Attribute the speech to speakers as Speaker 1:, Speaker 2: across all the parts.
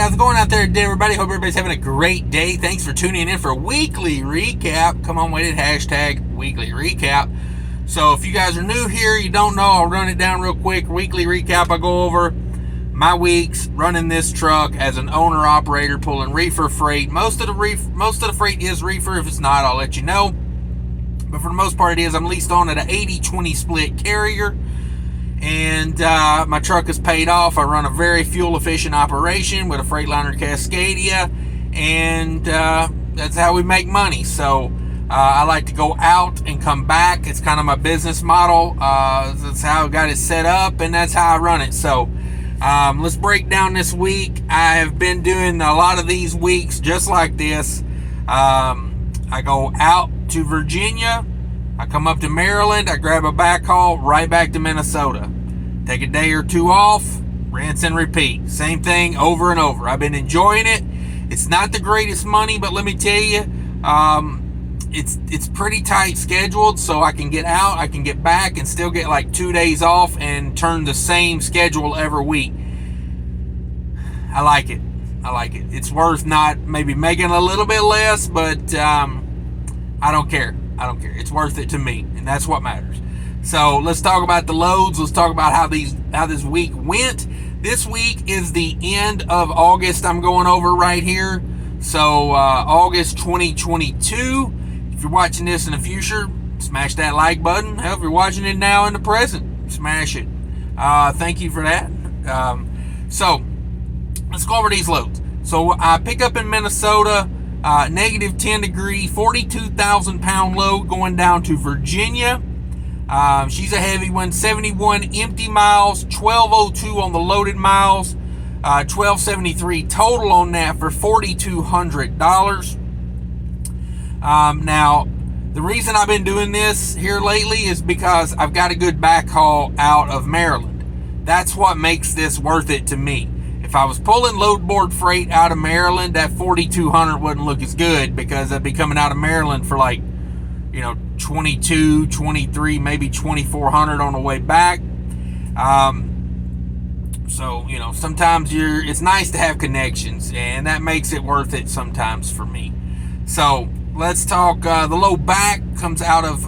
Speaker 1: how's it going out there today, everybody? Hope everybody's having a great day. Thanks for tuning in for a weekly recap. Come on, waited, hashtag weekly recap. So if you guys are new here, you don't know, I'll run it down real quick. Weekly recap, I go over my weeks running this truck as an owner-operator, pulling reefer freight. Most of the freight is reefer. If it's not, I'll let you know. But for the most part, it is. I'm leased on at an 80-20 split carrier. And my truck is paid off. I run a very fuel-efficient operation with a Freightliner Cascadia, and that's how we make money. So I like to go out and come back. It's kind of my business model. That's how I got it set up, and that's how I run it. So let's break down this week. I have been doing a lot of these weeks just like this. I go out to Virginia. I come up to Maryland, I grab a backhaul, right back to Minnesota. Take a day or two off, rinse and repeat. Same thing over and over. I've been enjoying it. It's not the greatest money, but let me tell you, it's pretty tight scheduled, so I can get out, I can get back, and still get like 2 days off and turn the same schedule every week. I like it. It's worth not maybe making a little bit less, but I don't care. It's worth it to me, and that's what matters. So let's talk about the loads. Let's talk about how this week went. This week is the end of August. I'm going over right here. So August 2022. If you're watching this in the future, smash that like button. Hell, if you're watching it now in the present, smash it. Thank you for that. So let's go over these loads. So I pick up in Minnesota. Negative 10 degree, 42,000 pound load going down to Virginia. She's a heavy one. 71 empty miles, 1202 on the loaded miles, 1273 total on that for $4,200. Now, the reason I've been doing this here lately is because I've got a good backhaul out of Maryland. That's what makes this worth it to me. If I was pulling loadboard freight out of Maryland, that 4,200 wouldn't look as good, because I'd be coming out of Maryland for like, 22, 23, maybe 2,400 on the way back. So, sometimes it's nice to have connections, and that makes it worth it sometimes for me. So let's talk, the load back comes out of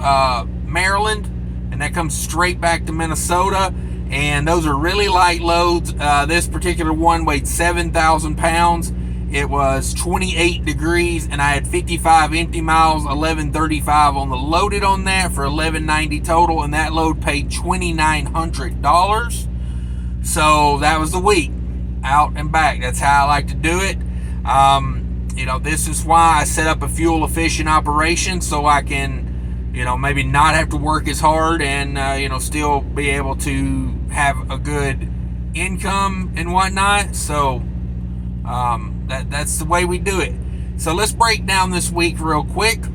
Speaker 1: Maryland, and that comes straight back to Minnesota. And those are really light loads. This particular one weighed 7,000 pounds. It was 28 degrees, and I had 55 empty miles, 1135 on the loaded on that for 1190 total, and that load paid $2,900. So that was the week, out and back. That's how I like to do it. This is why I set up a fuel efficient operation, so I can maybe not have to work as hard, and, still be able to have a good income and whatnot. So, that's the way we do it. So let's break down this week real quick.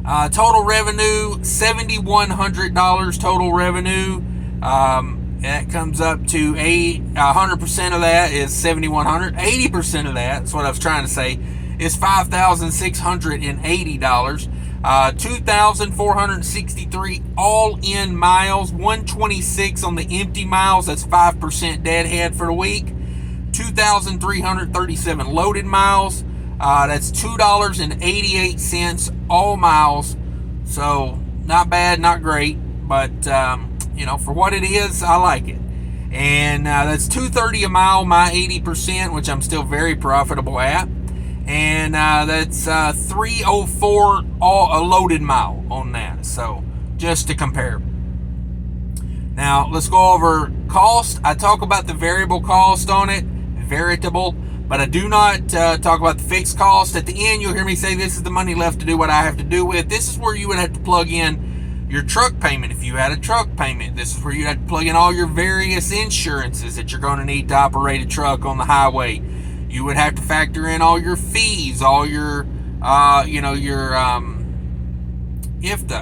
Speaker 1: Total revenue, $7,100 total revenue. That comes up to 100% of that is $7,100. 80% of that, that's what I was trying to say, is $5,680. 2,463 all-in miles, 126 on the empty miles. That's 5% deadhead for the week. 2,337 loaded miles. That's $2.88 all miles. So not bad, not great, but for what it is, I like it. And that's $2.30 a mile, my 80%, which I'm still very profitable at. And that's $3.04 a loaded mile on that. So just to compare. Now let's go over cost. I talk about the variable cost on it, variable, but I do not talk about the fixed cost. At the end, you'll hear me say this is the money left to do what I have to do with. This is where you would have to plug in your truck payment if you had a truck payment. This is where you have to plug in all your various insurances that you're going to need to operate a truck on the highway. You would have to factor in all your fees, all your, ifta.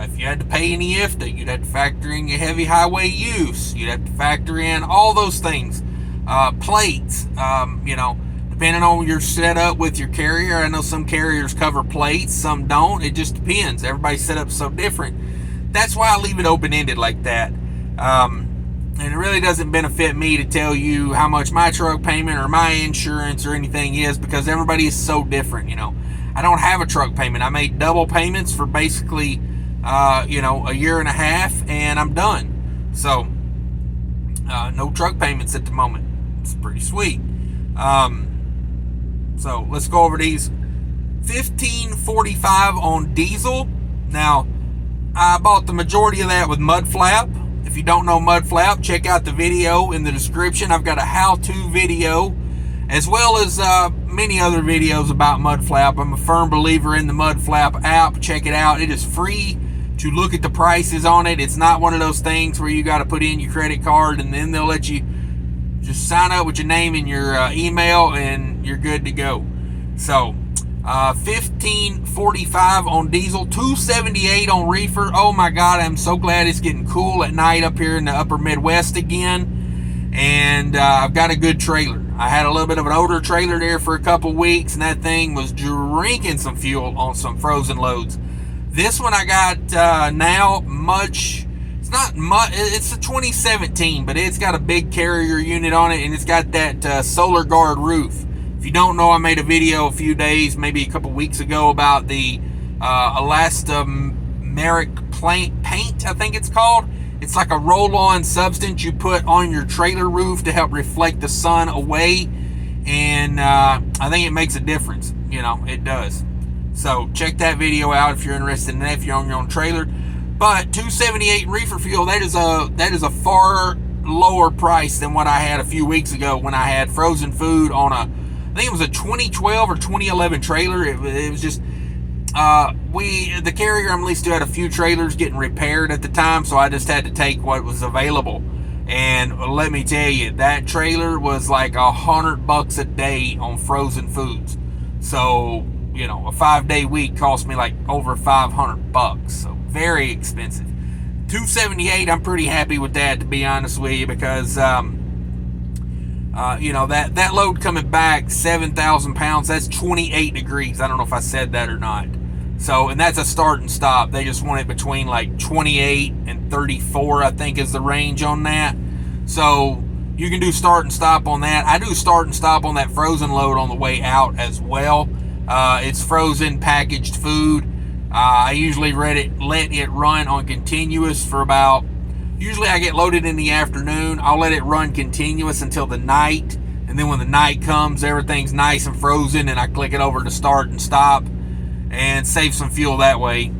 Speaker 1: If you had to pay any ifta, you'd have to factor in your heavy highway use. You'd have to factor in all those things. Plates, depending on your setup with your carrier. I know some carriers cover plates, some don't. It just depends. Everybody's set up so different. That's why I leave it open-ended like that. And it really doesn't benefit me to tell you how much my truck payment or my insurance or anything is, because everybody is so different. I don't have a truck payment. I made double payments for basically, a year and a half, and I'm done. So, no truck payments at the moment. It's pretty sweet. So let's go over these. $15.45 on diesel. Now, I bought the majority of that with Mudflap. If you don't know Mudflap, check out the video in the description. I've got a how-to video, as well as many other videos about Mudflap. I'm a firm believer in the Mudflap app. Check it out. It is free to look at the prices on it. It's not one of those things where you got to put in your credit card and then they'll let you just sign up with your name and your email and you're good to go. So, $15.45 on diesel, $2.78 on reefer. Oh my God, I'm so glad it's getting cool at night up here in the upper Midwest again. And I've got a good trailer. I had a little bit of an older trailer there for a couple weeks, and that thing was drinking some fuel on some frozen loads. This one I got now, it's not much, it's a 2017, but it's got a big carrier unit on it, and it's got that solar guard roof. If you don't know, I made a video a few days, maybe a couple weeks ago, about the elastomeric paint, I think it's called. It's like a roll-on substance you put on your trailer roof to help reflect the sun away, and I think it makes a difference. It does. So check that video out if you're interested in that, if you're on your own trailer. But $2.78 reefer fuel, that is a far lower price than what I had a few weeks ago when I had frozen food on I think it was a 2012 or 2011 trailer. It was just, the carrier I'm leased to had a few trailers getting repaired at the time, so I just had to take what was available. And let me tell you, that trailer was like $100 a day on frozen foods. So, a 5-day week cost me like over $500. So very expensive. $2.78, I'm pretty happy with that, to be honest with you, because, that load coming back, 7,000 pounds, that's 28 degrees. I don't know if I said that or not. So, and that's a start and stop. They just want it between like 28 and 34, I think is the range on that. So, you can do start and stop on that. I do start and stop on that frozen load on the way out as well. It's frozen packaged food. I usually let it run on continuous for about, usually I get loaded in the afternoon. I'll let it run continuous until the night. And then when the night comes, everything's nice and frozen, and I click it over to start and stop and save some fuel that way.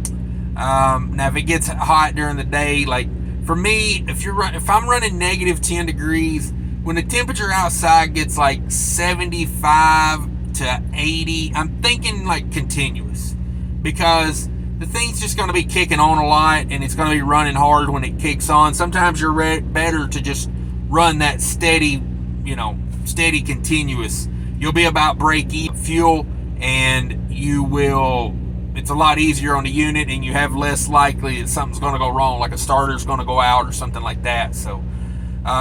Speaker 1: Now, if it gets hot during the day, like for me, if I'm running negative 10 degrees, when the temperature outside gets like 75 to 80, I'm thinking like continuous, because the thing's just going to be kicking on a lot, and it's going to be running hard when it kicks on. Sometimes you're better to just run that steady continuous. You'll be about break even fuel, and it's a lot easier on the unit, and you have less likely that something's going to go wrong, like a starter's going to go out or something like that. So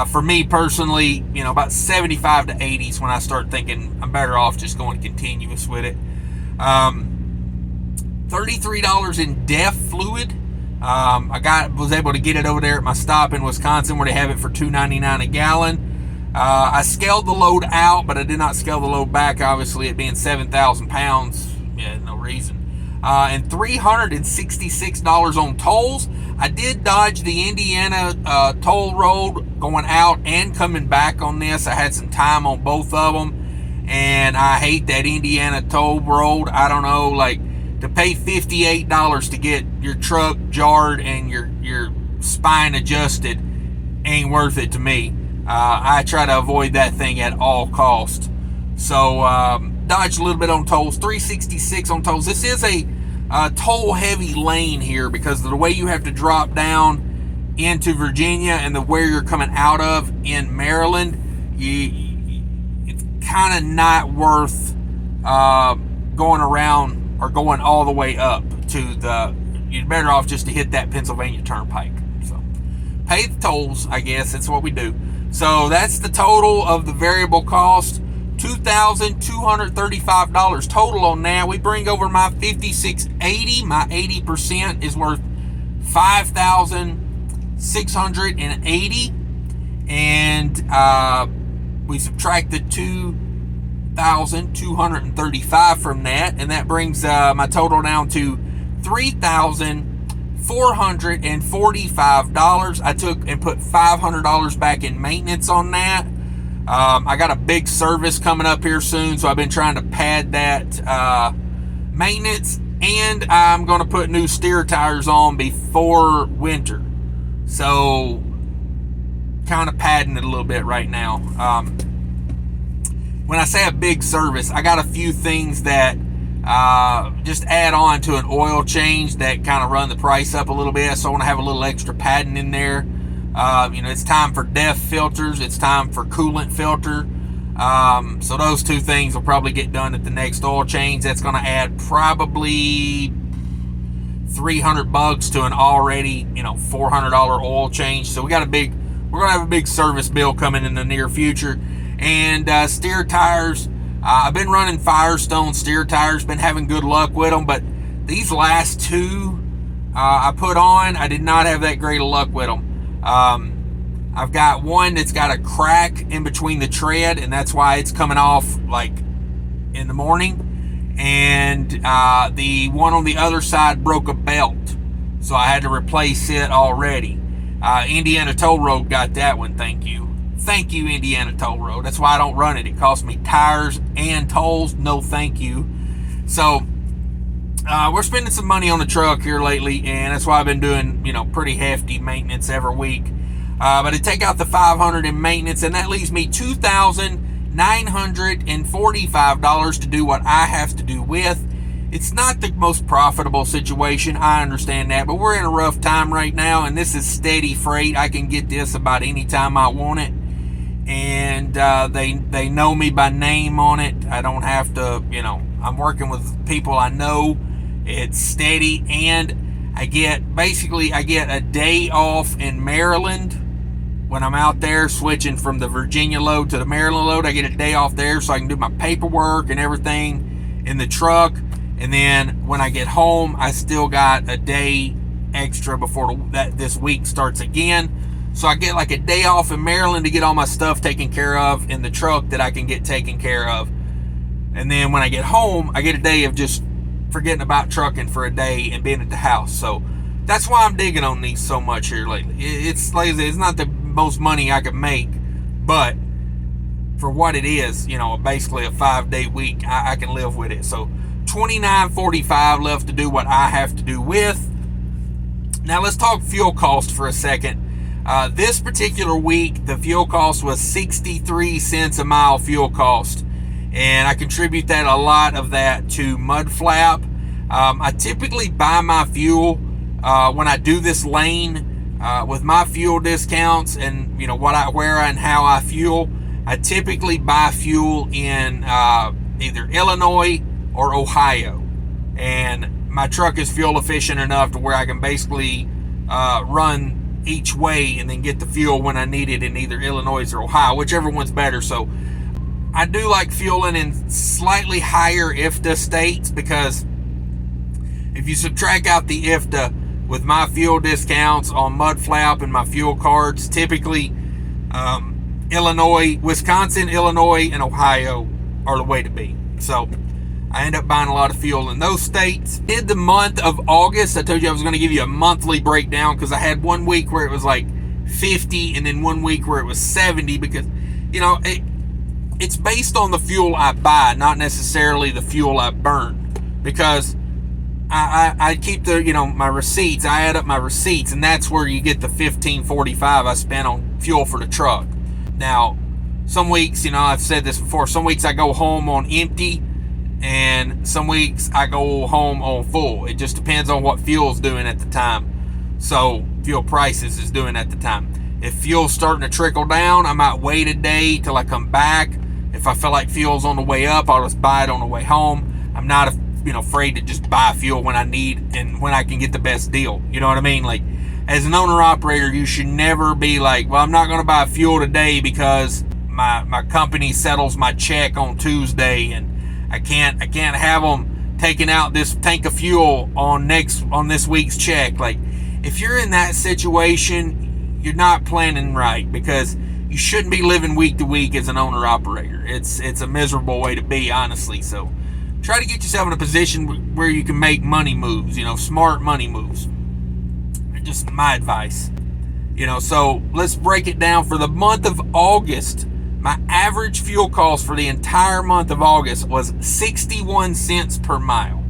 Speaker 1: for me personally, about 75 to 80s when I start thinking I'm better off just going continuous with it. $33 in DEF fluid. I was able to get it over there at my stop in Wisconsin, where they have it for $2.99 a gallon. I scaled the load out, but I did not scale the load back, obviously, it being 7,000 pounds. Yeah, no reason. And $366 on tolls. I did dodge the Indiana toll road going out and coming back on this. I had some time on both of them, and I hate that Indiana toll road. I don't know, like, to pay $58 to get your truck jarred and your spine adjusted ain't worth it to me. I try to avoid that thing at all costs. So, dodged a little bit on tolls. $366 on tolls. This is a toll heavy lane here because of the way you have to drop down into Virginia and where you're coming out of in Maryland. It's kind of not worth going around or going all the way up to you're better off just to hit that Pennsylvania Turnpike. So pay the tolls, I guess. That's what we do. So that's the total of the variable cost. $2,235 total on that. We bring over my $5,680. My 80% is worth $5,680. and we subtract the 2,235 from that, and that brings my total down to $3,445. I took and put $500 back in maintenance on that. I got a big service coming up here soon, so I've been trying to pad that maintenance, and I'm going to put new steer tires on before winter. So kind of padding it a little bit right now. When I say a big service, I got a few things that just add on to an oil change that kind of run the price up a little bit. So I want to have a little extra padding in there. It's time for DEF filters. It's time for coolant filter. So those two things will probably get done at the next oil change. That's going to add probably $300 to an already, $400 oil change. So we're going to have a big service bill coming in the near future. And steer tires, I've been running Firestone steer tires, been having good luck with them, but these last two I put on, I did not have that great of luck with them. I've got one that's got a crack in between the tread, and that's why it's coming off like in the morning. And the one on the other side broke a belt, so I had to replace it already. Indiana Toll Road got that one. Thank you, Indiana Toll Road. That's why I don't run it. It costs me tires and tolls. No thank you. So we're spending some money on the truck here lately, and that's why I've been doing pretty hefty maintenance every week. But to take out the $500 in maintenance, and that leaves me $2,945 to do what I have to do with. It's not the most profitable situation, I understand that, but we're in a rough time right now, and this is steady freight. I can get this about any time I want it, and they know me by name on it. I don't have to, I'm working with people I know. It's steady, and I get a day off in Maryland when I'm out there switching from the Virginia load to the Maryland load. I get a day off there so I can do my paperwork and everything in the truck. And then when I get home, I still got a day extra before this week starts again. So I get like a day off in Maryland to get all my stuff taken care of in the truck that I can get taken care of. And then when I get home, I get a day of just forgetting about trucking for a day and being at the house. So that's why I'm digging on these so much here lately. It's lazy. It's not the most money I could make, but for what it is, basically a 5-day week, I can live with it. So $29.45 left to do what I have to do with. Now let's talk fuel cost for a second. This particular week, the fuel cost was 63 cents a mile fuel cost, and I contribute a lot of that to Mudflap. I typically buy my fuel when I do this lane with my fuel discounts and where and how I fuel. I typically buy fuel in either Illinois or Ohio, and my truck is fuel efficient enough to where I can basically run each way and then get the fuel when I need it in either Illinois or Ohio, whichever one's better. So I do like fueling in slightly higher ifta states, because if you subtract out the ifta with my fuel discounts on Mudflap and my fuel cards, typically Wisconsin, Illinois, and Ohio are the way to be. So I end up buying a lot of fuel in those states. In the month of August, I told you I was going to give you a monthly breakdown, because I had 1 week where it was like 50 and then 1 week where it was 70, because it's based on the fuel I buy, not necessarily the fuel I burn, because I keep my receipts. I add up my receipts, and that's where you get the $15.45 I spent on fuel for the truck. Now, some weeks, I've said this before, some weeks I go home on empty, and some weeks I go home on full. It just depends on what fuel's doing at the time. So fuel prices is doing at the time. If fuel's starting to trickle down, I might wait a day till I come back. If I feel like fuel's on the way up, I'll just buy it on the way home. I'm not afraid to just buy fuel when I need and when I can get the best deal. You know what I mean? Like, as an owner operator, you should never be like, well, I'm not going to buy fuel today because my company settles my check on Tuesday, and I can't have them taking out this tank of fuel on this week's check. Like, if you're in that situation, you're not planning right, because you shouldn't be living week to week as an owner operator. It's a miserable way to be, honestly. So try to get yourself in a position where you can make money moves, smart money moves. Just my advice. So let's break it down. For the month of August, my average fuel cost for the entire month of August was 61 cents per mile.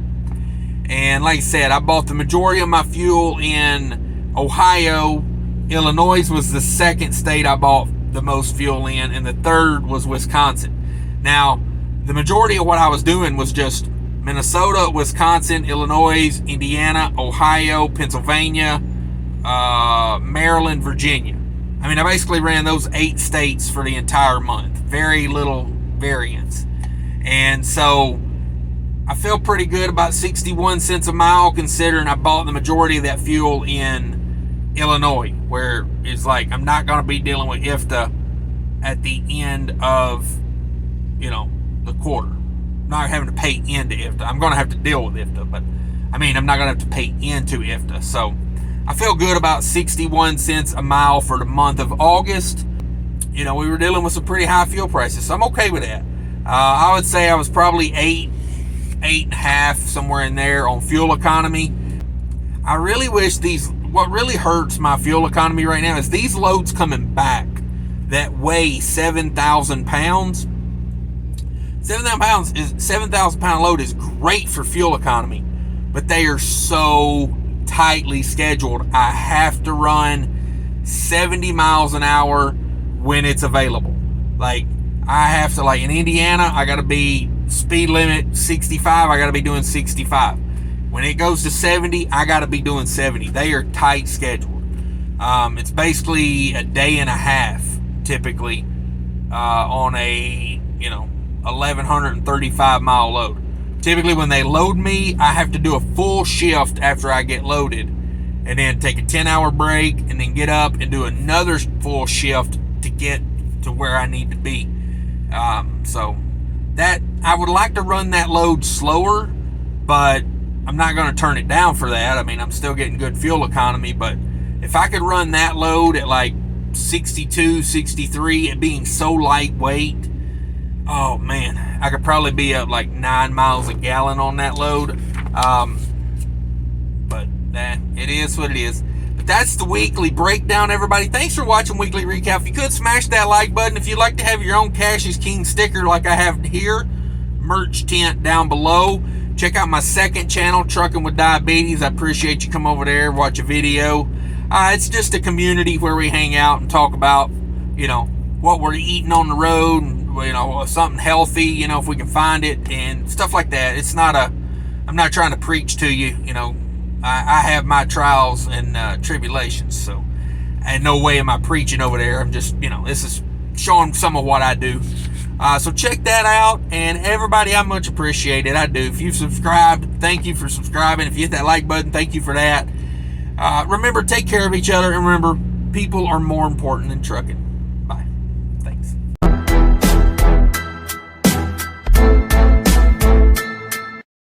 Speaker 1: And like I said, I bought the majority of my fuel in Ohio. Illinois was the second state I bought the most fuel in, and the third was Wisconsin. Now, the majority of what I was doing was just Minnesota, Wisconsin, Illinois, Indiana, Ohio, Pennsylvania, Maryland, Virginia. I mean, I basically ran those 8 states for the entire month. Very little variance. And so I feel pretty good about 61 cents a mile, considering I bought the majority of that fuel in Illinois, where it's like I'm not going to be dealing with ifta at the end of, the quarter. I'm not having to pay into ifta. I'm going to have to deal with ifta, but I'm not going to have to pay into ifta. So I feel good about 61 cents a mile for the month of August. We were dealing with some pretty high fuel prices, so I'm okay with that. I would say I was probably 8.5, somewhere in there on fuel economy. I really wish what really hurts my fuel economy right now is these loads coming back that weigh 7,000 pounds. 7,000 pound load is great for fuel economy, but they are so tightly scheduled. I have to run 70 miles an hour when it's available. Like, I have to, like in Indiana, I got to be speed limit 65, I got to be doing 65. When it goes to 70, I got to be doing 70. They are tight scheduled. It's basically a day and a half, typically, on a, 1,135 mile load. Typically, when they load me, I have to do a full shift after I get loaded, and then take a 10-hour break, and then get up and do another full shift to get to where I need to be. So that I would like to run that load slower, but I'm not going to turn it down for that. I'm still getting good fuel economy, but if I could run that load at like 62, 63, it being so lightweight, oh man, I could probably be up like 9 miles a gallon on that load. But it is what it is. But that's the weekly breakdown, everybody. Thanks for watching Weekly Recap. If you could, smash that like button. If you'd like to have your own Cash is King sticker like I have here, merch tent down below. Check out my second channel, Trucking with Diabetes. I appreciate you come over there, watch a video. It's just a community where we hang out and talk about, what we're eating on the road, and, something healthy, if we can find it, and stuff like that. I'm not trying to preach to you, I have my trials and tribulations, so and no way am I preaching over there. I'm just, this is showing some of what I do. So check that out, and everybody, I much appreciate it. I do. If you've subscribed, thank you for subscribing. If you hit that like button, thank you for that. Remember, take care of each other, and remember, people are more important than trucking.